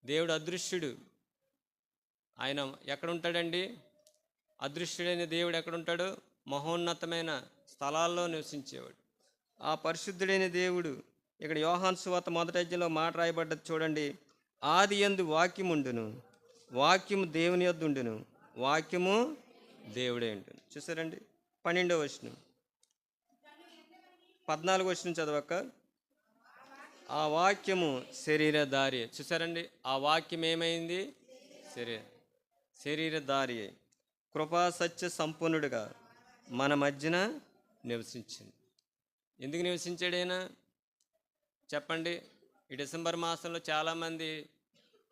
దేవుడు అదృశ్యుడు. ఆయన ఎక్కడుంటాడండి? అదృశ్యుడైన దేవుడు ఎక్కడుంటాడు? మహోన్నతమైన స్థలాల్లో నివసించేవాడు. ఆ పరిశుద్ధుడైన దేవుడు ఇక్కడ యోహాను సువార్త 1వ అధ్యాయంలో మాట రాయబడ్డది చూడండి. ఆదియందు వాక్యముండును, వాక్యము దేవుని యొద్ద ఉండును, వాక్యము దేవుడే ఉంటుంది. చూసారండి. 12వ వచనం, 14వ వచనం చదవక. ఆ వాక్యము శరీరధారి. చూసారండి, ఆ వాక్యం ఏమైంది? శరీరధారి అయి కృపా సత్య సంపూర్ణుడిగా మన మధ్యన నివసించింది. ఎందుకు నివసించాడైనా చెప్పండి? ఈ డిసెంబర్ మాసంలో చాలామంది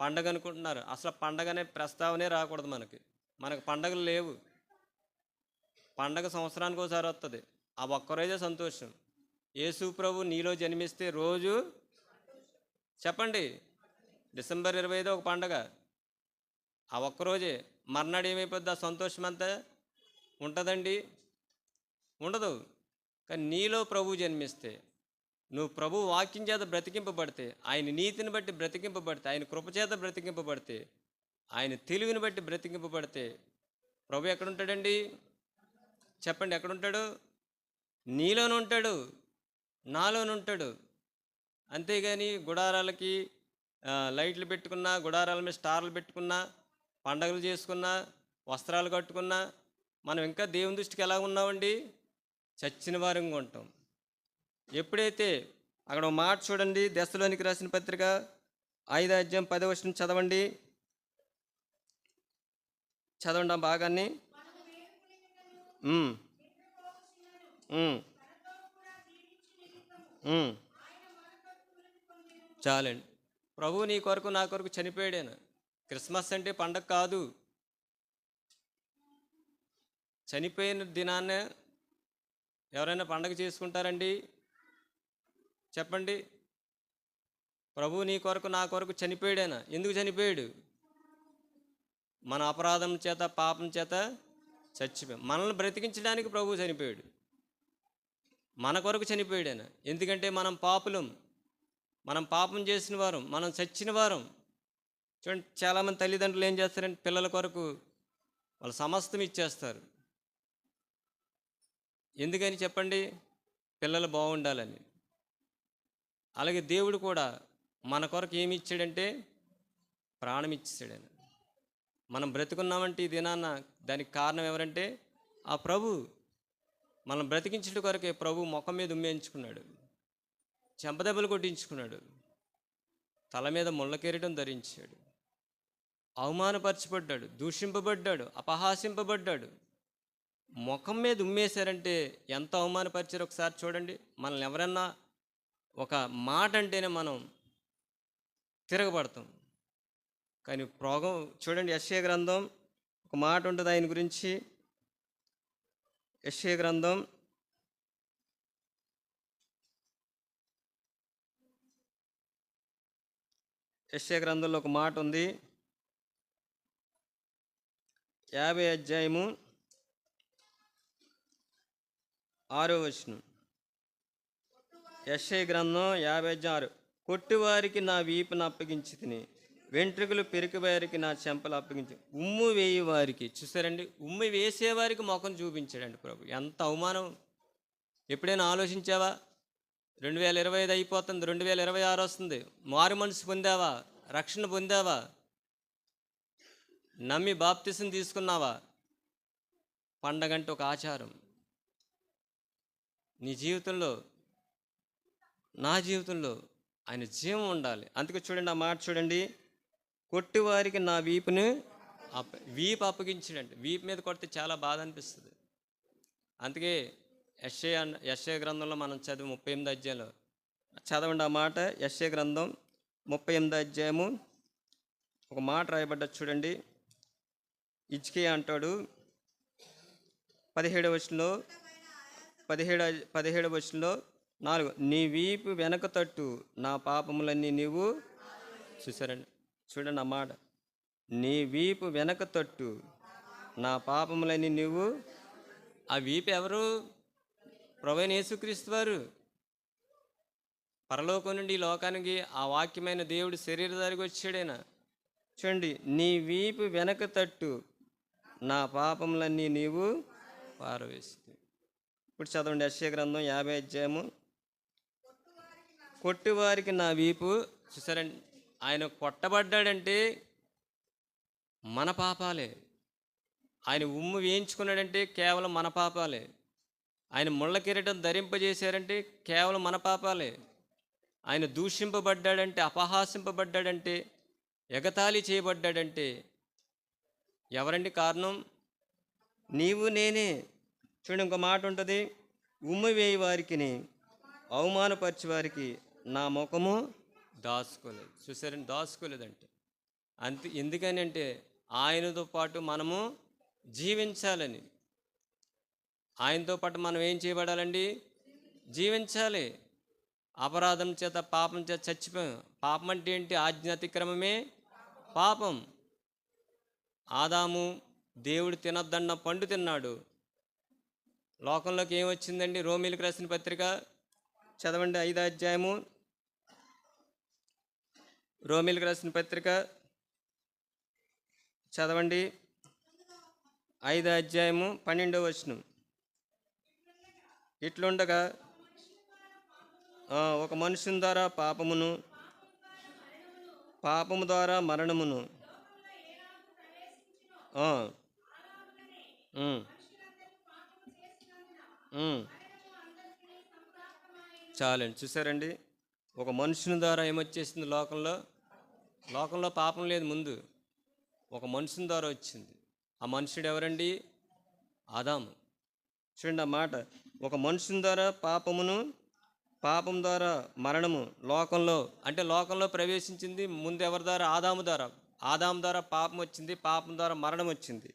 పండగ అనుకుంటున్నారు. అసలు పండగ అనే ప్రస్తావనే రాకూడదు. మనకు పండగలు లేవు. పండగ సంవత్సరానికి ఒకసారి వస్తుంది. ఆ ఒక్కరోజే సంతోషం. యేసు ప్రభు నీలో జన్మిస్తే రోజు చెప్పండి, డిసెంబర్ 25 ఒక పండగ. ఆ ఒక్కరోజే. మర్నాడు ఏమైపోద్ది? ఆ సంతోషం అంతా ఉంటుందండి? ఉండదు. కానీ నీలో ప్రభు జన్మిస్తే, నువ్వు ప్రభు వాక్యం చేత బ్రతికింపబడితే, ఆయన నీతిని బట్టి బ్రతికింపబడితే, ఆయన కృపచేత బ్రతికింపబడితే, ఆయన తెలివిని బట్టి బ్రతికింపబడితే, ప్రభు ఎక్కడుంటాడండి చెప్పండి? ఎక్కడుంటాడు? నీలోనే ఉంటాడు, నాలోనే ఉంటాడు. అంతేగాని గుడారాలకి లైట్లు పెట్టుకున్నా, గుడారాల మీద స్టార్లు పెట్టుకున్నా, పండగలు చేసుకున్నా, వస్త్రాలు కట్టుకున్నా, మనం ఇంకా దేవుని దృష్టికి ఎలా ఉన్నామండి? చచ్చిన వారంగా ఉంటాం. ఎప్పుడైతే అక్కడ ఒక మాట చూడండి, దెస్సలోనికి రాసిన పత్రిక 5వ అధ్యాయం 10వ వచనం చదవండి. చదవండి ఆ భాగాన్ని. ఉమ్, ఉమ్, ఉమ్. చాలండి. ప్రభువు నీ కొరకు నా కొరకు చనిపోయాడాను. క్రిస్మస్ అంటే పండగ కాదు. చనిపోయిన దినాన్నే ఎవరైనా పండగ చేసుకుంటారండి? చెప్పండి. ప్రభువు నీ కొరకు నా కొరకు చనిపోయాడాను. ఎందుకు చనిపోయాడు? మన అపరాధం చేత పాపం చేత చచ్చిపోయాం. మనల్ని బ్రతికించడానికి ప్రభువు చనిపోయాడు. మన కొరకు చనిపోయాడు ఆయన. ఎందుకంటే మనం పాపులం, మనం పాపం చేసిన వారం, మనం చచ్చిన వారం. చూడండి, చాలామంది తల్లిదండ్రులు ఏం చేస్తారంటే పిల్లల కొరకు వాళ్ళు సమస్తం ఇచ్చేస్తారు. ఎందుకని చెప్పండి? పిల్లలు బాగుండాలని. అలాగే దేవుడు కూడా మన కొరకు ఏమి ఇచ్చాడంటే ప్రాణం ఇచ్చేసాడు ఆయన. మనం బ్రతుకున్నామంటే ఈ దినాన్న దానికి కారణం ఎవరంటే ఆ ప్రభు. మనం బ్రతికించడం కొరకే ప్రభు ముఖం మీద ఉమ్మేయించుకున్నాడు, చెంపదెబ్బలు కొట్టించుకున్నాడు, తల మీద ముళ్ళ కిరీటం ధరించాడు, అవమానపరచబడ్డాడు, దూషింపబడ్డాడు, అపహాసింపబడ్డాడు. ముఖం మీద ఉమ్మేశారంటే ఎంత అవమానపరిచారు ఒకసారి చూడండి. మనల్ని ఎవరన్నా ఒక మాట అంటేనే మనం తిరగబడతాం. కానీ ప్రోగం చూడండి, యెషయా గ్రంథం ఒక మాట ఉంటుంది ఆయన గురించి. యెషయా గ్రంథం యెషయా గ్రంథంలో ఒక మాట ఉంది. 50 అధ్యాయము 6వ వచనం. యెషయా గ్రంథం 50:6. కొట్టువారికి నా వీపును అప్పగించి తిని, వెంట్రుకలు పెరికివారికి నా చెంపలు అప్పగించి, ఉమ్ము వేయి వారికి. చూసారండి, ఉమ్ము వేసేవారికి ముఖం చూపించాడండి ప్రభు. ఎంత అవమానం! ఎప్పుడైనా ఆలోచించావా? 2025 అయిపోతుంది, 2026 వస్తుంది. మారు మనసు పొందావా? రక్షణ పొందావా? నమ్మి బాప్తిసం తీసుకున్నావా? పండగంటే ఒక ఆచారం. నీ జీవితంలో, నా జీవితంలో ఆయన జీవం ఉండాలి. అందుకే చూడండి, ఆ మాట చూడండి. కొట్టివారికి నా వీపును వీపు అప్పగించాడంటే, వీపు మీద కొడితే చాలా బాధ అనిపిస్తుంది. అందుకే యెషయా గ్రంథంలో మనం చదివి 38 అధ్యాయంలో చదవండి ఆ మాట. యెషయా గ్రంథం 38 అధ్యాయము ఒక మాట రాయబడ్డది చూడండి. హిజ్కియా అంటాడు 17వ వచనంలో, 17వ వచనంలో 4, నీ వీపు వెనక తట్టు నా పాపములన్నీ నీవు. చూసారండి, చూడండి ఆ మాట. నీ వీపు వెనక తట్టు నా పాపములన్నీ నీవు. ఆ వీపు ఎవరు? ప్రభువైన యేసుక్రీస్తు వారు. పరలోకం నుండి ఈ లోకానికి ఆ వాక్యమైన దేవుడు శరీరధారికి వచ్చాడైనా. చూడండి, నీ వీపు వెనక తట్టు నా పాపములన్నీ నీవు పారవేస్తుంది. ఇప్పుడు చదవండి యెషయా గ్రంథం 50 అధ్యాయము. కొట్టివారికి నా వీపు. చూసారండి, ఆయన కొట్టబడ్డాడంటే మన పాపాలే. ఆయన ఉమ్ము వేయించుకున్నాడంటే కేవలం మన పాపాలే. ఆయన ముళ్ళ కిరీటం ధరింపజేశారంటే కేవలం మన పాపాలే. ఆయన దూషింపబడ్డాడంటే, అపహాసింపబడ్డాడంటే, ఎగతాళి చేయబడ్డాడంటే ఎవరండి కారణం? నీవు నేనే. చూడండి, ఇంకో మాట ఉంటుంది. ఉమ్ము వేయి వారికి, అవమానపరిచే వారికి నా ముఖము దాచుకోలేదు. చూసారండి, దాచుకోలేదంటే ఎందుకని అంటే ఆయనతో పాటు మనము జీవించాలని. ఆయనతో పాటు మనం ఏం చేయబడాలండి? జీవించాలి. అపరాధం చేత పాపం చేత చచ్చిపోయాం. పాపం అంటే ఏంటి? ఆజ్ఞ అతిక్రమమే పాపం. ఆదాము దేవుడు తినొద్దన్న పండు తిన్నాడు. లోకంలోకి ఏమొచ్చిందండి? రోమీలకు రాసిన పత్రిక చదవండి 5వ అధ్యాయము. రోమీలకు రాసిన పత్రిక చదవండి 5వ అధ్యాయము 12వ వచనం. ఇట్లుండగా ఒక మనుషుని ద్వారా పాపమును, పాపము ద్వారా మరణమును, చాలండి. చూసారండి, ఒక మనుషుని ద్వారా ఏమొచ్చేసింది లోకంలో? లోకంలో పాపం లేదు ముందు, ఒక మనుషుని ద్వారా వచ్చింది. ఆ మనుషుడు ఎవరండి? ఆదాము. చూడండి ఆ మాట, ఒక మనుషుని ద్వారా పాపం ద్వారా మరణము లోకంలో, అంటే లోకంలో ప్రవేశించింది ముందు ఎవరి ద్వారా? ఆదాము ద్వారా పాపం వచ్చింది, పాపం ద్వారా మరణం వచ్చింది.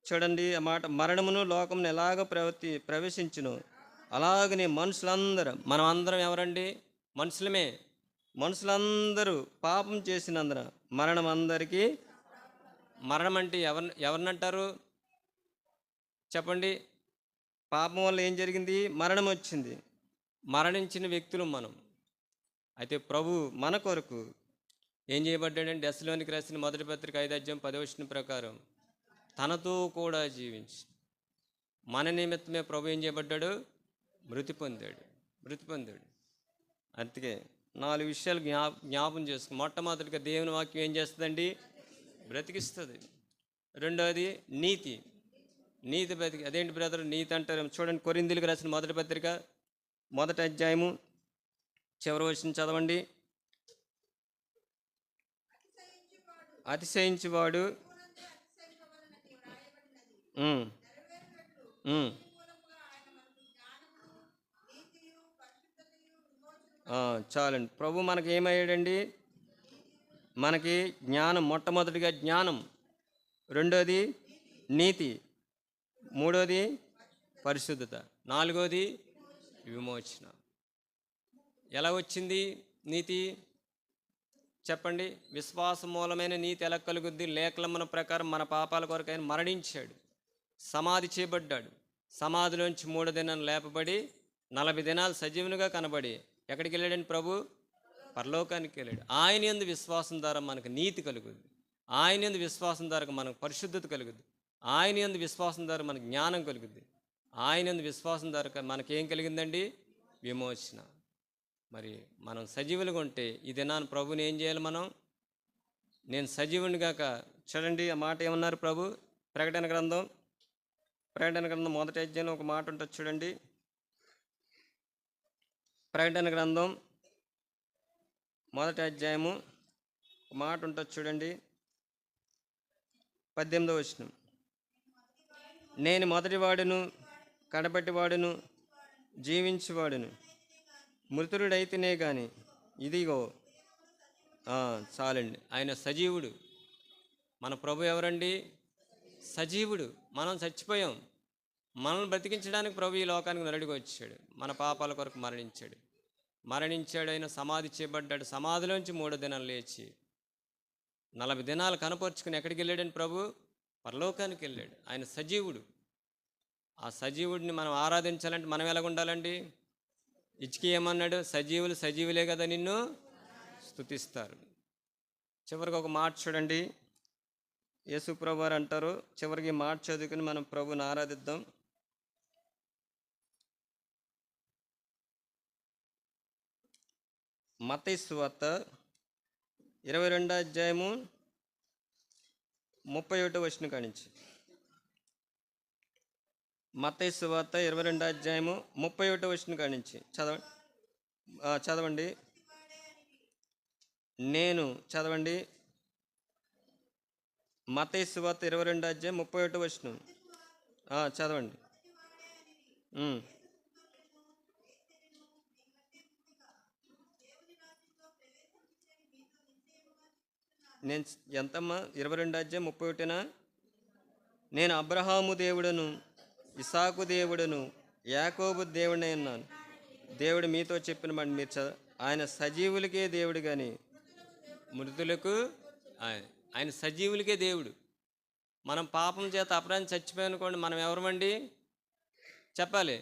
చూడండి ఆ మాట, మరణమును లోకమును ఎలాగ ప్రవేశించును అలాగనే మనం అందరం ఎవరండి? మనుషులమే. మనుషులందరూ పాపం చేసినందున మరణం అంటే ఎవరినంటారు చెప్పండి? పాపం వల్ల ఏం జరిగింది? మరణం వచ్చింది. మరణించిన వ్యక్తులు మనం. అయితే ప్రభు మన కొరకు ఏం చేయబడ్డాడంటే, దశలోనికి రాసిన మొదటి పత్రిక 5:10 ప్రకారం తనతో కూడా జీవించి మన నిమిత్తమే ప్రభు ఏం చేయబడ్డాడు? మృతి పొందాడు. అందుకే 4 విషయాలు జ్ఞాపం చేసుకుని, మొట్టమొదటిగా దేవుని వాక్యం ఏం చేస్తుందండి? బ్రతికిస్తుంది. రెండవది నీతి బ్రతికి. అదేంటి బ్రదర్ నీతి అంటారు? చూడండి, కొరింథీయులకు రాసిన మొదటి పత్రిక 1వ అధ్యాయము చివరి వచనం చదవండి. అతిశయించువాడు చాలండి. ప్రభు మనకి ఏమయ్యాడండి? మనకి జ్ఞానం, మొట్టమొదటిగా జ్ఞానం, రెండోది నీతి, మూడోది పరిశుద్ధత, నాలుగోది విమోచన. ఎలా వచ్చింది నీతి చెప్పండి? విశ్వాస మూలమైన నీతి ఎలా కలుగుద్ది? లేఖలమున ప్రకారం మన పాపాల కొరకు ఆయన మరణించాడు, సమాధి చేయబడ్డాడు, సమాధిలోంచి 3 దినాలు లేపబడి 40 దినాలు సజీవునిగా కనబడి ఎక్కడికి వెళ్ళాడని ప్రభు? పరలోకానికి వెళ్ళాడు. ఆయన యందు విశ్వాసం ద్వారా మనకు నీతి కలుగుద్ది, ఆయన యందు విశ్వాసం ద్వారా మనకు పరిశుద్ధత కలుగుద్ది, ఆయన యందు విశ్వాసం ద్వారా మనకు జ్ఞానం కలుగుద్ది, ఆయన యందు విశ్వాసం ద్వారా మనకేం కలిగిందండి? విమోచన. మరి మనం సజీవులుగా ఉంటే ఈ దినాన్ని ప్రభుని ఏం చేయాలి మనం? నేను సజీవుని గాక. చూడండి ఆ మాట ఏమన్నారు ప్రభు? ప్రకటన గ్రంథం 1వ అధ్యాయంలో ఒక మాట ఉంటుంది చూడండి. ప్రకటన గ్రంథం 1వ అధ్యాయము ఒక మాట ఉంటుంది చూడండి, 18వ వచనం. నేను మొదటివాడును కడపటివాడును జీవించువాడును, మృతుడైతేనే కానీ ఇదిగో. చాలండి. ఆయన సజీవుడు. మన ప్రభు ఎవరండి? సజీవుడు. మనం చచ్చిపోయాం, మనల్ని బ్రతికించడానికి ప్రభు ఈ లోకానికి నరుడిగా వచ్చాడు, మన పాపాల కొరకు మరణించాడు. ఆయన సమాధి చేయబడ్డాడు, సమాధిలోంచి 3 దినాలు లేచి 40 దినాలు కనపరుచుకుని ఎక్కడికి వెళ్ళాడని ప్రభు? పరలోకానికి వెళ్ళాడు. ఆయన సజీవుడు. ఆ సజీవుడిని మనం ఆరాధించాలంటే మనం ఎలాగ ఉండాలండి? ఇచ్చికి ఏమన్నాడు? సజీవులే కదా నిన్ను స్తుతిస్తారు. చివరికి ఒక మాట చూడండి, యేసు ప్రభు వారు అంటారు. చివరికి మాట చదువుకుని మనం ప్రభుని ఆరాధిద్దాం. మత్తయి సువార్త 22వ అధ్యాయము 31వ వచనం కానించి. మత్తయి సువార్త 22వ అధ్యాయము 31వ వచనం కానించి చదవండి. చదవండి. మత్తయి సువార్త 22వ అధ్యాయం 31వ వచనం చదవండి. నేను ఎంతమ్మా? 22వ అధ్యాయం 31నా? నేను అబ్రహాము దేవుడను, ఇసాకు దేవుడను, యాకోబు దేవుడిని అన్నాను. దేవుడు మీతో చెప్పిన మాట మీరు ఆయన సజీవులకే దేవుడు కానీ మృతులకు ఆయన సజీవులకే దేవుడు. మనం పాపం చేత అపరాధం చచ్చిపోయానుకోండి, మనం ఎవరమండి చెప్పాలి?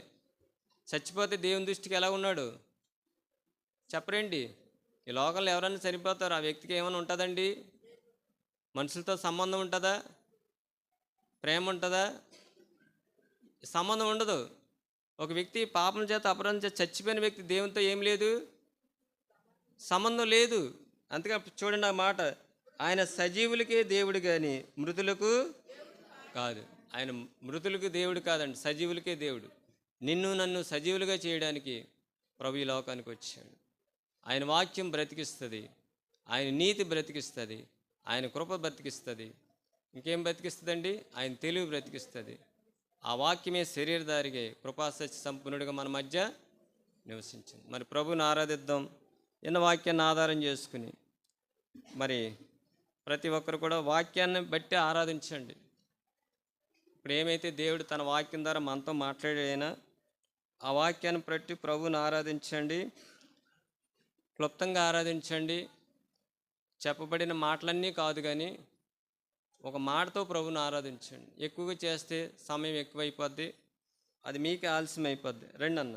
చచ్చిపోతే దేవుని దృష్టికి ఎలా ఉన్నాడు చెప్పరండి? ఈ లోకంలో ఎవరైనా చనిపోతారు, ఆ వ్యక్తికి ఏమైనా ఉంటుందండి? మనుషులతో సంబంధం ఉంటుందా? ప్రేమ ఉంటుందా? సంబంధం ఉండదు. ఒక వ్యక్తి పాపం చేత అపరాధం చేత చచ్చిపోయిన వ్యక్తి దేవునితో ఏం లేదు, సంబంధం లేదు. అందుకే చూడండి ఆ మాట, ఆయన సజీవులకే దేవుడు కానీ మృతులకు కాదు. ఆయన మృతులకు దేవుడు కాదండి, సజీవులకే దేవుడు. నిన్ను నన్ను సజీవులుగా చేయడానికి ప్రభు ఈ లోకానికి వచ్చాడు. ఆయన వాక్యం బ్రతికిస్తుంది, ఆయన నీతి బ్రతికిస్తుంది, ఆయన కృప బ్రతికిస్తుంది. ఇంకేం బ్రతికిస్తుందండి? ఆయన తెలివి బ్రతికిస్తుంది, ఆ వాక్యమే శరీరధారిగా కృపాసత్య సంపన్నుడిగా మన మధ్య నివసించింది. మరి ప్రభువుని ఆరాధిద్దాం. ఇన్న వాక్యాన్ని ఆధారం చేసుకుని మరి ప్రతి ఒక్కరు కూడా వాక్యాన్ని బట్టి ఆరాధించండి. ఇప్పుడు ఏమైతే దేవుడు తన వాక్యం ద్వారా మనతో మాట్లాడైనా ఆ వాక్యాన్ని బట్టి ప్రభువుని ఆరాధించండి, క్లుప్తంగా ఆరాధించండి. చెప్పబడిన మాటలన్నీ కాదు కానీ ఒక మాటతో ప్రభువుని ఆరాధించండి. ఎక్కువగా చేస్తే సమయం ఎక్కువైపోద్ది, అది మీకే ఆలస్యం అయిపోద్ది. రండి అన్న.